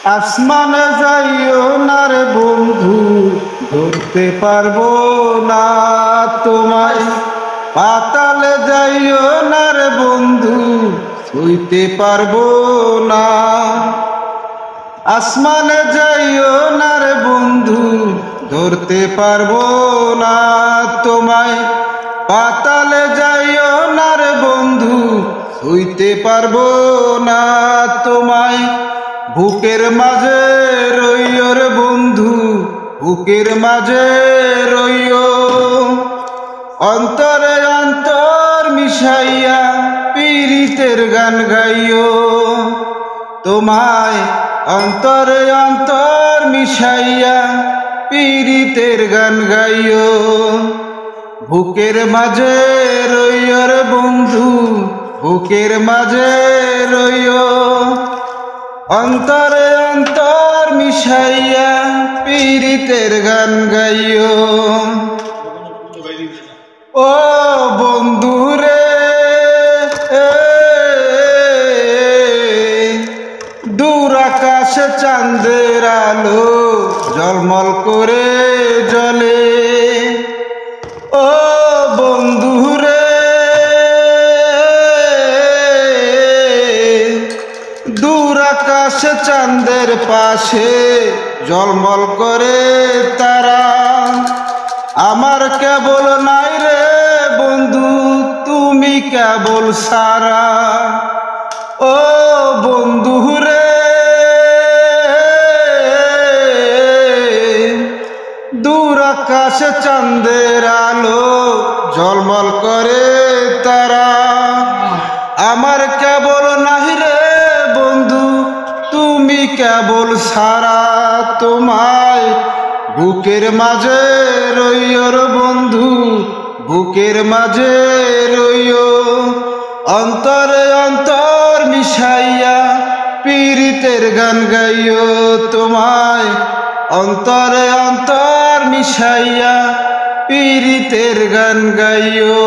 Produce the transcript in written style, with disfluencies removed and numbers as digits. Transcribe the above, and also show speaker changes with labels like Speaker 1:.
Speaker 1: আসমানে যাইও না রে বন্ধু, ধরতে পারবো না তোমায়। পাতালে যাইও না রে বন্ধু, ছুঁইতে পারবো না। আসমানে যাইও না রে বন্ধু, ধরতে পারবো না তোমায়। পাতালে যাইও না রে বন্ধু, ছুঁইতে পারবো না তোমায়। বুকের মাঝে রইও রে বন্ধু, বুকের মাঝে রইও। অন্তরে অন্তর মিশাইয়া পীড়িতের গান গাইও। তোমায় অন্তরে অন্তর মিশাইয়া পীড়িতের গান গাইও। বুকের মাঝে রইও রে বন্ধু, বুকের মাঝে রইও। অন্তরে অন্তর মিশাইয়া পীড়িতের গান গাইও। ও বন্ধু রে, দূর আকাশে চাঁদের আলো ঝলমল করে জ্বলে। ও বন্ধু রে, দূর আকাশে চাঁদের পাশে ঝলমল করে তারা। আমার কেবল নাই রে বন্ধু, তুমি কেবল সারা। ও বন্ধু রে, দূর আকাশে চাঁদের আলো ঝলমল করে তারা। আমার কেবল নাই রে বন্ধু, তুমি কেবল সারা। তোমায় বুকের মাঝে রইও রে বন্ধু, বুকের মাঝে রইও। অন্তরে অন্তর মিশাইয়া পীড়িতের গান গাইও। তোমায় অন্তরে অন্তর মিশাইয়া পীড়িতের গান গাইও।